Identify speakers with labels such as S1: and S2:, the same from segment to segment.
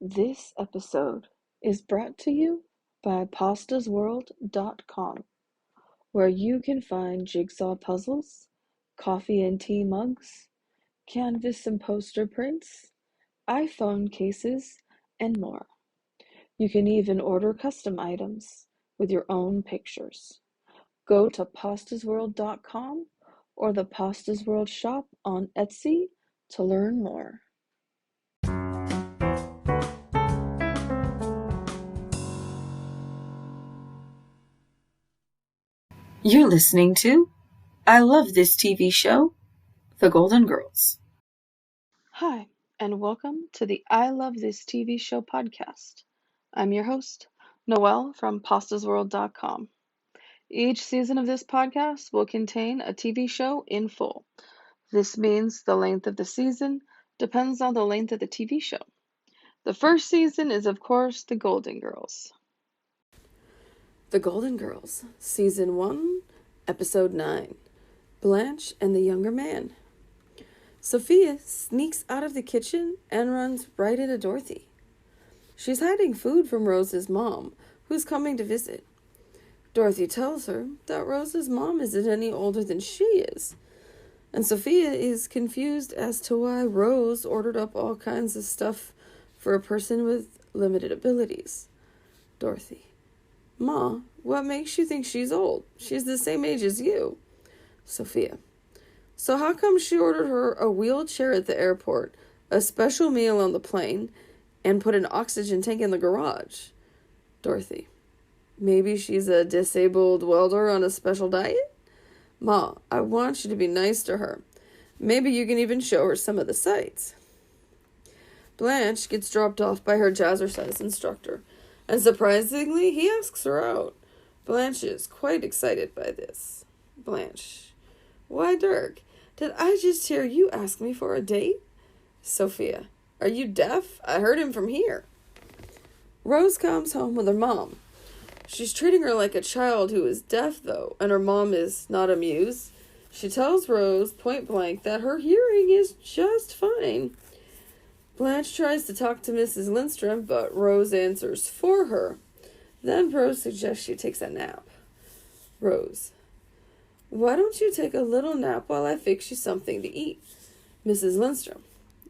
S1: This episode is brought to you by pastasworld.com, where you can find jigsaw puzzles, coffee and tea mugs, canvas and poster prints, iPhone cases, and more. You can even order custom items with your own pictures. Go to pastasworld.com or the Pastas World shop on Etsy to learn more.
S2: You're listening to I Love This TV Show, The Golden Girls.
S1: Hi, and welcome to the I Love This TV Show podcast. I'm your host, Noelle from pastasworld.com. Each season of this podcast will contain a TV show in full. This means the length of the season depends on the length of the TV show. The first season is, of course, The Golden Girls.
S2: The Golden Girls, Season 1, Episode 9, Blanche and the Younger Man. Sophia sneaks out of the kitchen and runs right into Dorothy. She's hiding food from Rose's mom, who's coming to visit. Dorothy tells her that Rose's mom isn't any older than she is, and Sophia is confused as to why Rose ordered up all kinds of stuff for a person with limited abilities. Dorothy: Ma, what makes you think she's old? She's the same age as you. Sophia: so how come she ordered her a wheelchair at the airport, a special meal on the plane, and put an oxygen tank in the garage? Dorothy: maybe she's a disabled welder on a special diet? Ma, I want you to be nice to her. Maybe you can even show her some of the sights. Blanche gets dropped off by her jazzercise instructor, and surprisingly, he asks her out. Blanche is quite excited by this. Blanche: why, Dirk, did I just hear you ask me for a date? Sophia: are you deaf? I heard him from here. Rose comes home with her mom. She's treating her like a child who is deaf, though, and her mom is not amused. She tells Rose point blank that her hearing is just fine. Blanche tries to talk to Mrs. Lindstrom, but Rose answers for her. Then Rose suggests she takes a nap. Rose: why don't you take a little nap while I fix you something to eat? Mrs. Lindstrom: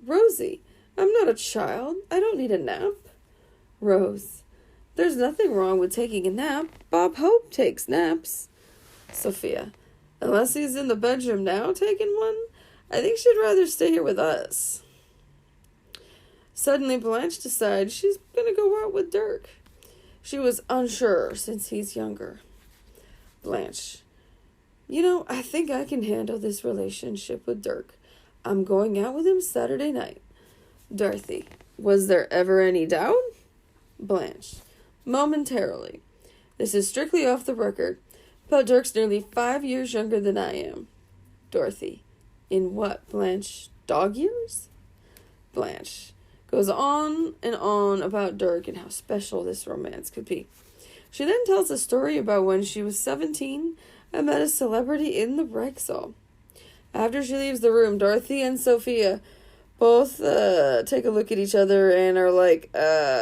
S2: Rosie, I'm not a child. I don't need a nap. Rose: there's nothing wrong with taking a nap. Bob Hope takes naps. Sophia: unless he's in the bedroom now taking one, I think she'd rather stay here with us. Suddenly, Blanche decides she's going to go out with Dirk. She was unsure since he's younger. Blanche: I think I can handle this relationship with Dirk. I'm going out with him Saturday night. Dorothy: was there ever any doubt? Blanche: momentarily. This is strictly off the record, but Dirk's nearly 5 years younger than I am. Dorothy: in what, Blanche? Dog years? Blanche goes on and on about Dirk and how special this romance could be. She then tells a story about when she was 17 and met a celebrity in the Rexall. After she leaves the room, Dorothy and Sophia both take a look at each other and are like,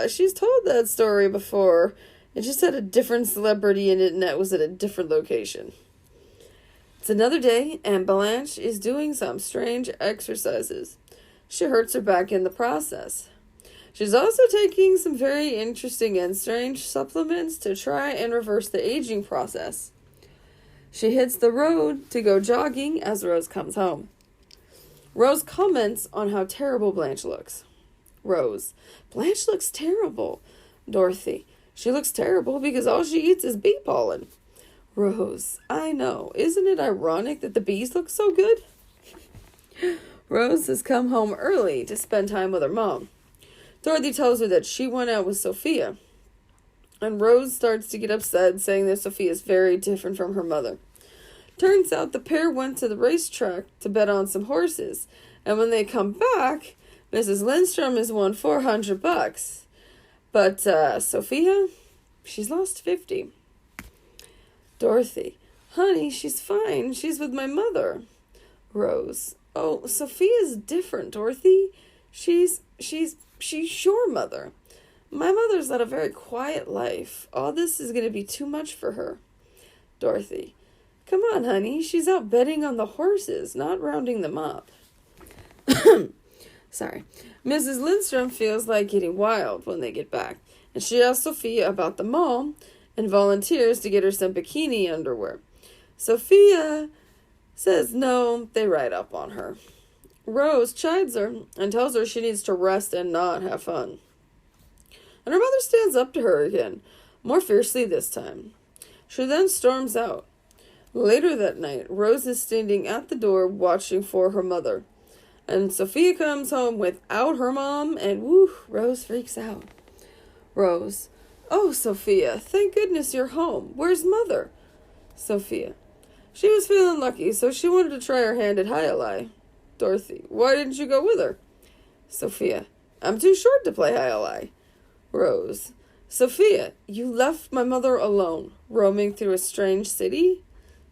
S2: she's told that story before. It just had a different celebrity in it, and that was at a different location. It's another day, and Blanche is doing some strange exercises. She hurts her back in the process. She's also taking some very interesting and strange supplements to try and reverse the aging process. She hits the road to go jogging as Rose comes home. Rose comments on how terrible Blanche looks. Rose: Blanche looks terrible. Dorothy: she looks terrible because all she eats is bee pollen. Rose: I know. Isn't it ironic that the bees look so good? Rose has come home early to spend time with her mom. Dorothy tells her that she went out with Sophia, and Rose starts to get upset, saying that Sophia is very different from her mother. Turns out the pair went to the racetrack to bet on some horses, and when they come back, Mrs. Lindstrom has won $400. But Sophia, she's lost 50. Dorothy: honey, she's fine. She's with my mother. Rose: oh, Sophia's different, Dorothy. She's your mother. My mother's led a very quiet life. All this is going to be too much for her. Dorothy. Come on, honey. She's out betting on the horses, not rounding them up. Sorry. Mrs. Lindstrom feels like getting wild when they get back, and she asks Sophia about the mall and volunteers to get her some bikini underwear. Sophia says no, they ride up on her. Rose chides her and tells her she needs to rest and not have fun. And her mother stands up to her again, more fiercely this time. She then storms out. Later that night, Rose is standing at the door watching for her mother. And Sophia comes home without her mom, and woo, Rose freaks out. Rose. Oh, Sophia, thank goodness you're home. Where's Mother? Sophia. She was feeling lucky, so she wanted to try her hand at Highlight. Dorothy. Why didn't you go with her? Sophia. I'm too short to play Highlight. Rose. Sophia, you left my mother alone, roaming through a strange city?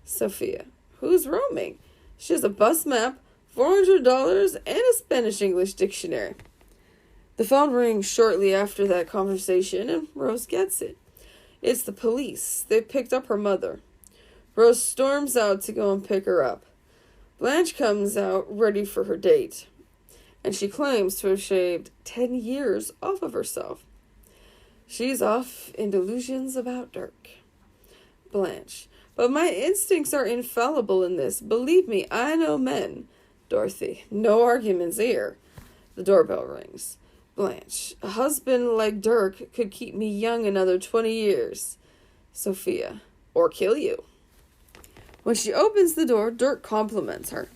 S2: Sophia. Who's roaming? She has a bus map, $400, and a Spanish-English dictionary. The phone rings shortly after that conversation, and Rose gets it. It's the police. They've picked up her mother. Rose storms out to go and pick her up. Blanche comes out ready for her date, and she claims to have shaved 10 years off of herself. She's off in delusions about Dirk. Blanche. But my instincts are infallible in this. Believe me, I know men. Dorothy. No arguments here. The doorbell rings. Blanche. A husband like Dirk could keep me young another 20 years. Sophia. Or kill you. When she opens the door, Dirk compliments her.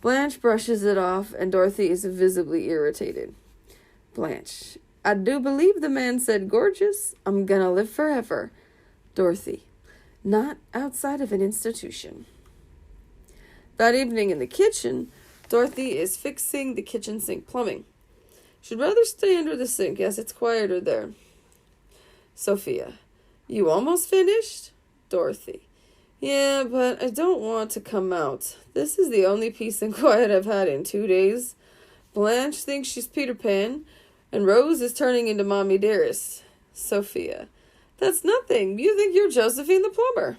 S2: Blanche brushes it off, and Dorothy is visibly irritated. Blanche. I do believe the man said gorgeous. I'm gonna live forever. Dorothy. Not outside of an institution. That evening in the kitchen, Dorothy is fixing the kitchen sink plumbing. She'd rather stay under the sink as it's quieter there. Sophia. You almost finished? Dorothy. Yeah, but I don't want to come out. This is the only peace and quiet I've had in 2 days. Blanche thinks she's Peter Pan, and Rose is turning into Mommy Dearest. Sophia. That's nothing. You think you're Josephine the plumber.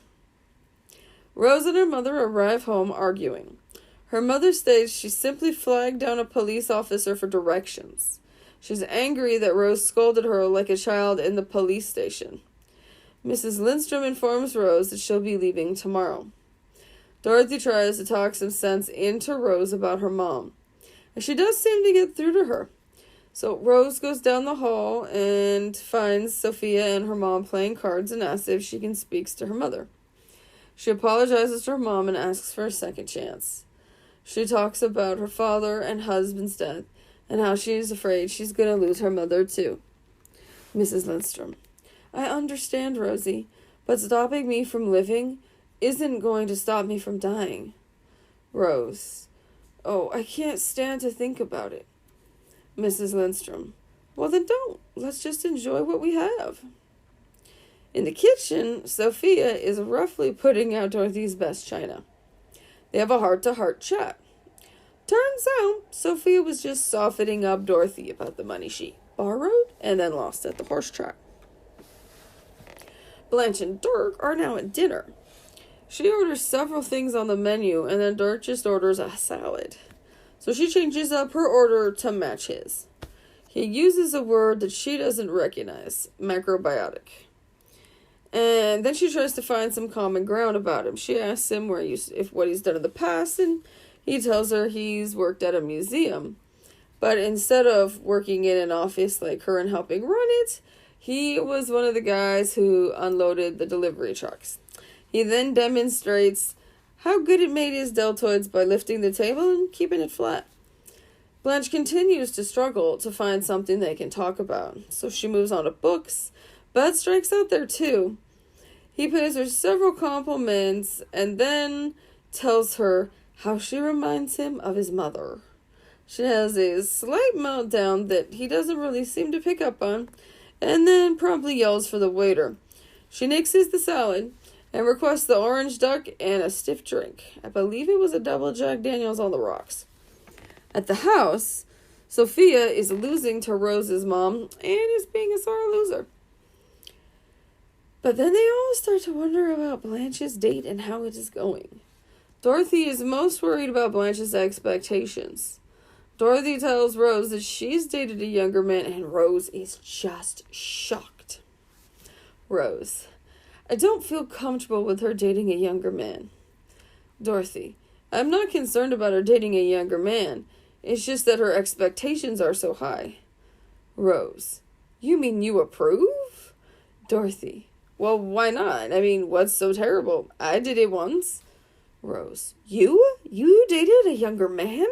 S2: Rose and her mother arrive home arguing. Her mother states she simply flagged down a police officer for directions. She's angry that Rose scolded her like a child in the police station. Mrs. Lindstrom informs Rose that she'll be leaving tomorrow. Dorothy tries to talk some sense into Rose about her mom, and she does seem to get through to her. So Rose goes down the hall and finds Sophia and her mom playing cards and asks if she can speak to her mother. She apologizes to her mom and asks for a second chance. She talks about her father and husband's death and how she is afraid she's going to lose her mother too. Mrs. Lindstrom. I understand, Rosie, but stopping me from living isn't going to stop me from dying. Rose. Oh, I can't stand to think about it. Mrs. Lindstrom. Well, then don't. Let's just enjoy what we have. In the kitchen, Sophia is roughly putting out Dorothy's best china. They have a heart-to-heart chat. Turns out, Sophia was just softening up Dorothy about the money she borrowed and then lost at the horse track. Blanche and Dirk are now at dinner. She orders several things on the menu, and then Dirk just orders a salad. So she changes up her order to match his. He uses a word that she doesn't recognize, macrobiotic. And then she tries to find some common ground about him. She asks him what he's done in the past, and he tells her he's worked at a museum. But instead of working in an office like her and helping run it, he was one of the guys who unloaded the delivery trucks. He then demonstrates how good it made his deltoids by lifting the table and keeping it flat. Blanche continues to struggle to find something they can talk about, so she moves on to books, but strikes out there too. He pays her several compliments and then tells her how she reminds him of his mother. She has a slight meltdown that he doesn't really seem to pick up on, and then promptly yells for the waiter. She nixes the salad and requests the orange duck and a stiff drink. I believe it was a double Jack Daniels on the rocks. At the house, Sophia is losing to Rose's mom and is being a sore loser. But then they all start to wonder about Blanche's date and how it is going. Dorothy is most worried about Blanche's expectations. Dorothy tells Rose that she's dated a younger man, and Rose is just shocked. Rose: I don't feel comfortable with her dating a younger man. Dorothy: I'm not concerned about her dating a younger man. It's just that her expectations are so high. Rose: You mean you approve? Dorothy: Well, why not? I mean, what's so terrible? I did it once. Rose: You? You dated a younger man?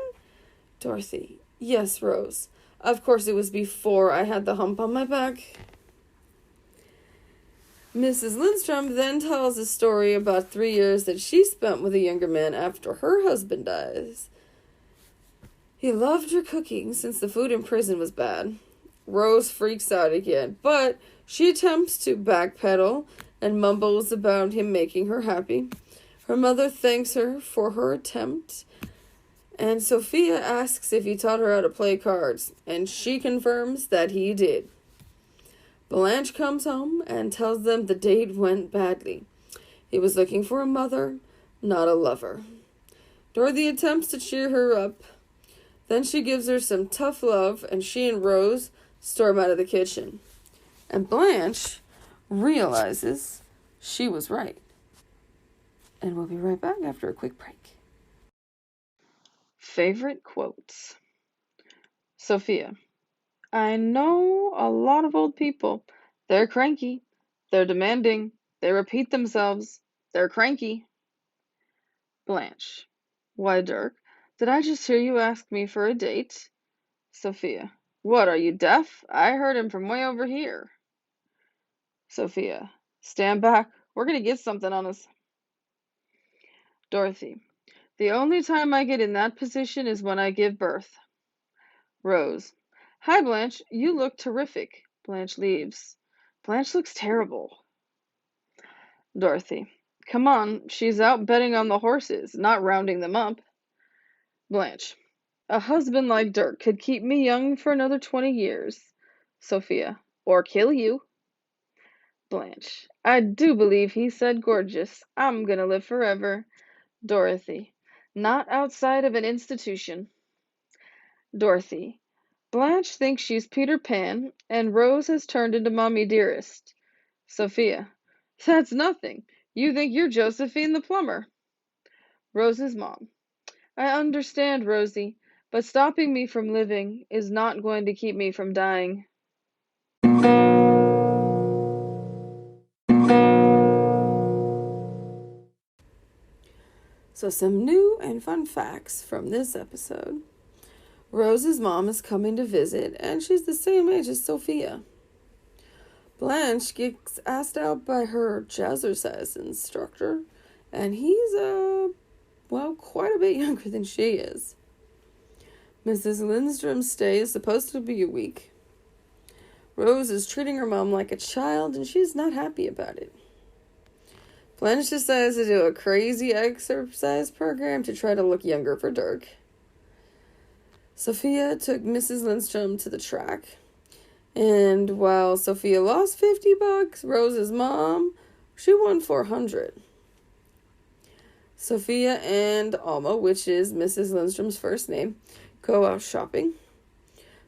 S2: Dorothy: Yes, Rose. Of course it was before I had the hump on my back. Mrs. Lindstrom then tells a story about 3 years that she spent with a younger man after her husband dies. He loved her cooking since the food in prison was bad. Rose freaks out again, but she attempts to backpedal and mumbles about him making her happy. Her mother thanks her for her attempt, and Sophia asks if he taught her how to play cards, and she confirms that he did. Blanche comes home and tells them the date went badly. He was looking for a mother, not a lover. Dorothy attempts to cheer her up. Then she gives her some tough love, and she and Rose storm out of the kitchen. And Blanche realizes she was right. And we'll be right back after a quick break.
S1: Favorite quotes. Sophia: I know a lot of old people. They're cranky. They're demanding. They repeat themselves. They're cranky. Blanche: Why, Dirk, did I just hear you ask me for a date? Sophia: What, are you deaf? I heard him from way over here. Sophia: Stand back. We're going to get something on us. Dorothy: The only time I get in that position is when I give birth. Rose: Hi, Blanche. You look terrific. Blanche leaves. Blanche looks terrible. Dorothy: Come on, she's out betting on the horses, not rounding them up. Blanche: A husband like Dirk could keep me young for another 20 years. Sophia: Or kill you. Blanche: I do believe he said gorgeous. I'm gonna live forever. Dorothy: Not outside of an institution. Dorothy: Blanche thinks she's Peter Pan, and Rose has turned into Mommy Dearest. Sophia: That's nothing. You think you're Josephine the plumber. Rose's mom: I understand, Rosie, but stopping me from living is not going to keep me from dying.
S2: So some new and fun facts from this episode. Rose's mom is coming to visit, and she's the same age as Sophia. Blanche gets asked out by her jazzercise instructor, and he's, quite a bit younger than she is. Mrs. Lindstrom's stay is supposed to be a week. Rose is treating her mom like a child, and she's not happy about it. Blanche decides to do a crazy exercise program to try to look younger for Dirk. Sophia took Mrs. Lindstrom to the track. And while Sophia lost $50, Rose's mom, she won $400. Sophia and Alma, which is Mrs. Lindstrom's first name, go out shopping.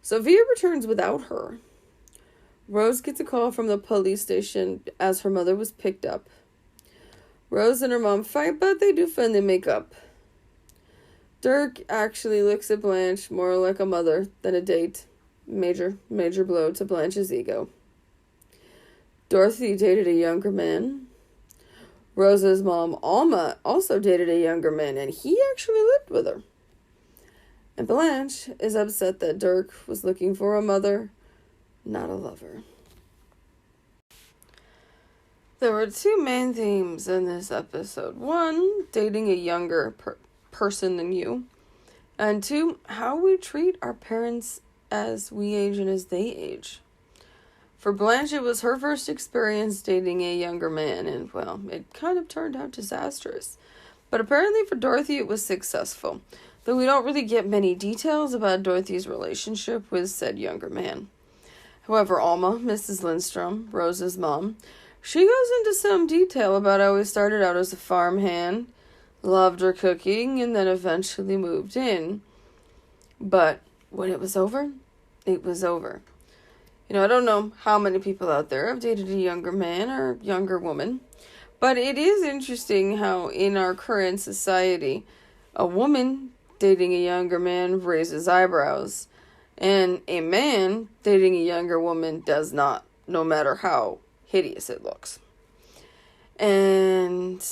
S2: Sophia returns without her. Rose gets a call from the police station as her mother was picked up. Rose and her mom fight, but they do finally make up. Dirk actually looks at Blanche more like a mother than a date. Major blow to Blanche's ego. Dorothy dated a younger man. Rose's mom, Alma, also dated a younger man, and he actually lived with her. And Blanche is upset that Dirk was looking for a mother, not a lover. There were two main themes in this episode. One, dating a younger person than you. And two, how we treat our parents as we age and as they age. For Blanche, it was her first experience dating a younger man, and, well, it kind of turned out disastrous. But apparently for Dorothy, it was successful. though we don't really get many details about Dorothy's relationship with said younger man. However, Alma, Mrs. Lindstrom, Rose's mom, she goes into some detail about how he started out as a farmhand, loved her cooking, and then eventually moved in. But when it was over, it was over. I don't know how many people out there have dated a younger man or younger woman, but it is interesting how in our current society, a woman dating a younger man raises eyebrows, and a man dating a younger woman does not, no matter how hideous it looks. And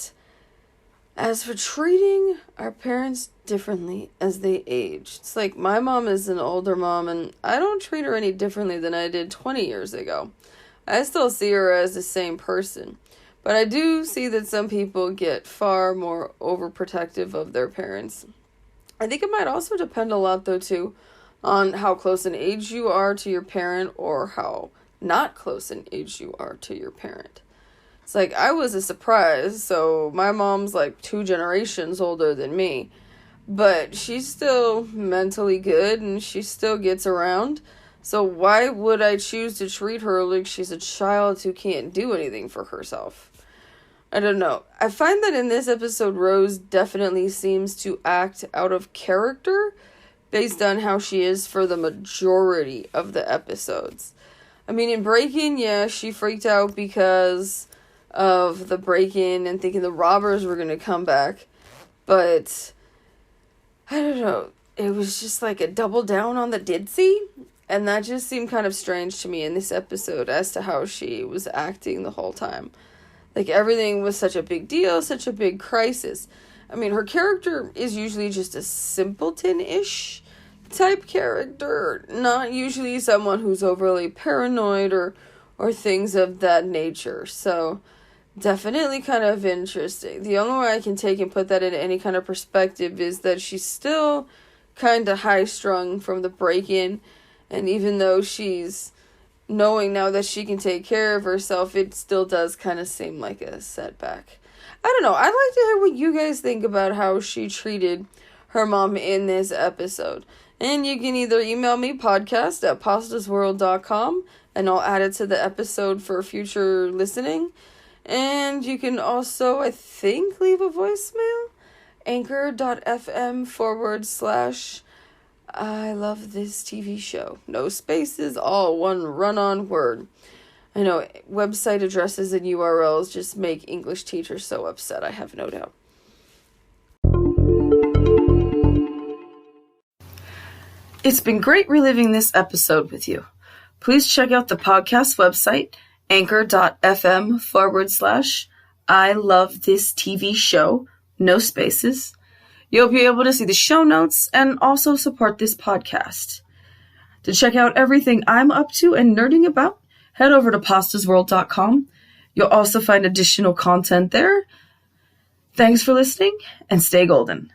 S2: as for treating our parents differently as they age, it's like my mom is an older mom, and I don't treat her any differently than I did 20 years ago. I still see her as the same person. But I do see that some people get far more overprotective of their parents. I think it might also depend a lot, though, too, on how close in age you are to your parent or how not close in age you are to your parent. It's like, I was a surprise, so my mom's like 2 generations older than me, but she's still mentally good and she still gets around, so why would I choose to treat her like she's a child who can't do anything for herself? I don't know. I find that in this episode, Rose definitely seems to act out of character based on how she is for the majority of the episodes. I mean, in Break-In, yeah, she freaked out because of the break-in and thinking the robbers were going to come back. But, I don't know, it was just like a double down on the ditzy. And that just seemed kind of strange to me in this episode as to how she was acting the whole time. Like, everything was such a big deal, such a big crisis. I mean, her character is usually just a simpleton-ish type character, not usually someone who's overly paranoid or things of that nature. So, definitely kind of interesting. The only way I can take and put that in any kind of perspective is that she's still kind of high-strung from the break-in, and even though she's knowing now that she can take care of herself, it still does kind of seem like a setback. I don't know. I'd like to hear what you guys think about how she treated her mom in this episode. And you can either email me, podcast@pastasworld.com, and I'll add it to the episode for future listening. And you can also, I think, leave a voicemail. Anchor.fm/I love this TV show. No spaces, all one run-on word. I know website addresses and URLs just make English teachers so upset, I have no doubt. It's been great reliving this episode with you. Please check out the podcast website, anchor.fm/I love this TV show. No spaces. You'll be able to see the show notes and also support this podcast. To check out everything I'm up to and nerding about, head over to pastasworld.com. You'll also find additional content there. Thanks for listening and stay golden.